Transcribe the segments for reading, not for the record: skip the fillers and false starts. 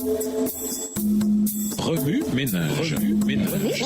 Remue ménage. Remue ménage.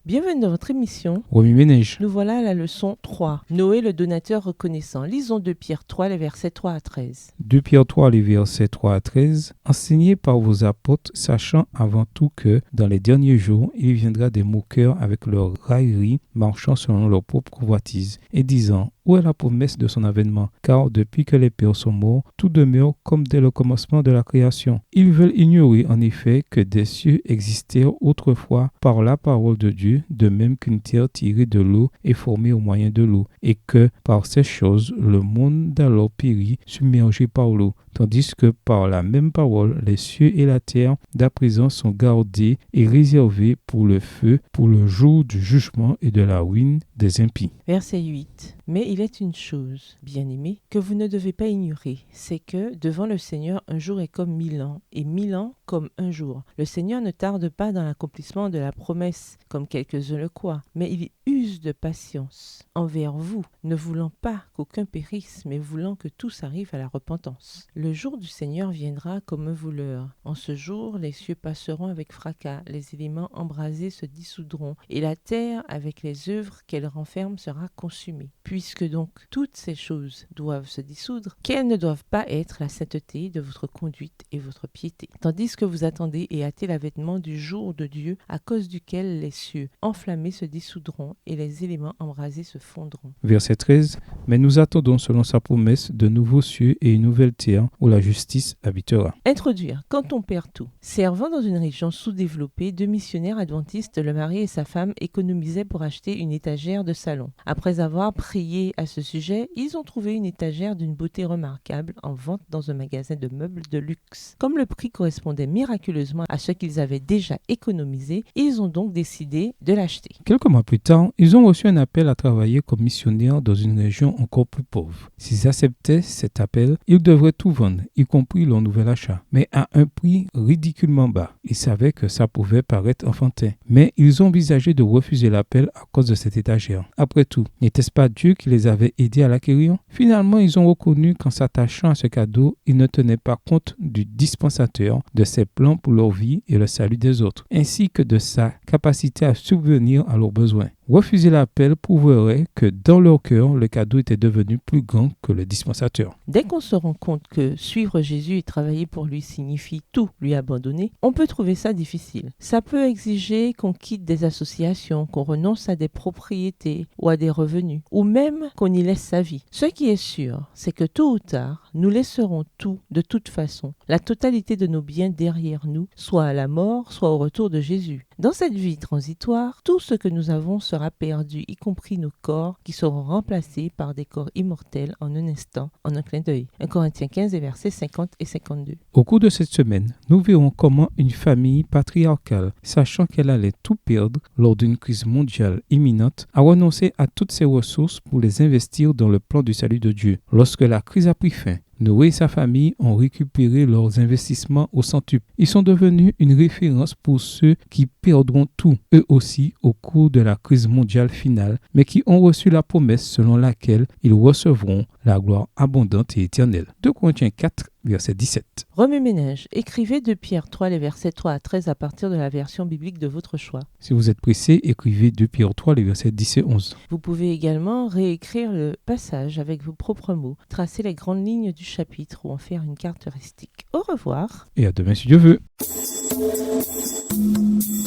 Bienvenue dans votre émission. Remue ménage. Nous voilà à la leçon 3. Noé le donateur reconnaissant. Lisons 2 Pierre 3, les versets 3 à 13. 2 Pierre 3, les versets 3 à 13. Enseignez par vos apôtres, sachant avant tout que, dans les derniers jours, il viendra des moqueurs avec leur raillerie, marchant selon leur propre convoitise, et disant: où est la promesse de son avènement? Car depuis que les pères sont morts, tout demeure comme dès le commencement de la création. Ils veulent ignorer en effet que des cieux existèrent autrefois par la parole de Dieu, de même qu'une terre tirée de l'eau est formée au moyen de l'eau, et que par ces choses le monde d'alors périt, submergé par l'eau, tandis que par la même parole les cieux et la terre d'à présent sont gardés et réservés pour le feu, pour le jour du jugement et de la ruine des impies. Verset 8. Mais il est une chose, bien-aimés, que vous ne devez pas ignorer, c'est que, devant le Seigneur, un jour est comme 1000 ans, et 1000 ans comme un jour. Le Seigneur ne tarde pas dans l'accomplissement de la promesse, comme quelques-uns le croient, mais il use de patience envers vous, ne voulant pas qu'aucun périsse, mais voulant que tous arrivent à la repentance. Le jour du Seigneur viendra comme un voleur. En ce jour, les cieux passeront avec fracas, les éléments embrasés se dissoudront, et la terre, avec les œuvres qu'elle renferme, sera consumée. Puisque donc toutes ces choses doivent se dissoudre, quelles ne doivent pas être la sainteté de votre conduite et votre piété, tandis que vous attendez et hâtez l'avènement du jour de Dieu, à cause duquel les cieux enflammés se dissoudront et les éléments embrasés se fondront. Verset 13. Mais nous attendons selon sa promesse de nouveaux cieux et une nouvelle terre où la justice habitera. Introduire, quand on perd tout. Servant dans une région sous-développée, 2 missionnaires adventistes, le mari et sa femme, économisaient pour acheter une étagère de salon. Après avoir prié à ce sujet, ils ont trouvé une étagère d'une beauté remarquable en vente dans un magasin de meubles de luxe. Comme le prix correspondait miraculeusement à ce qu'ils avaient déjà économisé, ils ont donc décidé de l'acheter. Quelques mois plus tard, ils ont reçu un appel à travailler comme missionnaires dans une région encore plus pauvre. S'ils acceptaient cet appel, ils devraient tout vendre, y compris leur nouvel achat, mais à un prix ridiculement bas. Ils savaient que ça pouvait paraître enfantin, mais ils ont envisagé de refuser l'appel à cause de cette étagère. Après tout, n'était-ce pas Dieu qui les avait aidés à l'acquérir? Finalement, ils ont reconnu qu'en s'attachant à ce cadeau, ils ne tenaient pas compte du dispensateur, de ses plans pour leur vie et le salut des autres, ainsi que de sa capacité à subvenir à leurs besoins. Refuser l'appel prouverait que dans leur cœur, le cadeau était devenu plus grand que le dispensateur. Dès qu'on se rend compte que suivre Jésus et travailler pour lui signifie tout lui abandonner, on peut trouver ça difficile. Ça peut exiger qu'on quitte des associations, qu'on renonce à des propriétés ou à des revenus, ou même qu'on y laisse sa vie. Ce qui est sûr, c'est que tôt ou tard, nous laisserons tout de toute façon, la totalité de nos biens derrière nous, soit à la mort, soit au retour de Jésus. Dans cette vie transitoire, tout ce que nous avons sera perdu, y compris nos corps qui seront remplacés par des corps immortels en un instant, en un clin d'œil. 1 Corinthiens 15, versets 50 et 52. Au cours de cette semaine, nous verrons comment une famille patriarcale, sachant qu'elle allait tout perdre lors d'une crise mondiale imminente, a renoncé à toutes ses ressources pour les investir dans le plan du salut de Dieu. Lorsque la crise a pris fin, Noé et sa famille ont récupéré leurs investissements au centuple. Ils sont devenus une référence pour ceux qui perdront tout, eux aussi, au cours de la crise mondiale finale, mais qui ont reçu la promesse selon laquelle ils recevront la gloire abondante et éternelle. 2 Corinthiens 4, verset 17. Remue ménage. Écrivez 2 Pierre 3, les versets 3 à 13 à partir de la version biblique de votre choix. Si vous êtes pressé, écrivez 2 Pierre 3, les versets 10 et 11. Vous pouvez également réécrire le passage avec vos propres mots, tracer les grandes lignes du chapitre ou en faire une caractéristique. Au revoir. Et à demain si Dieu veut.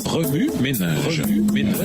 Remue ménage. Remue ménage.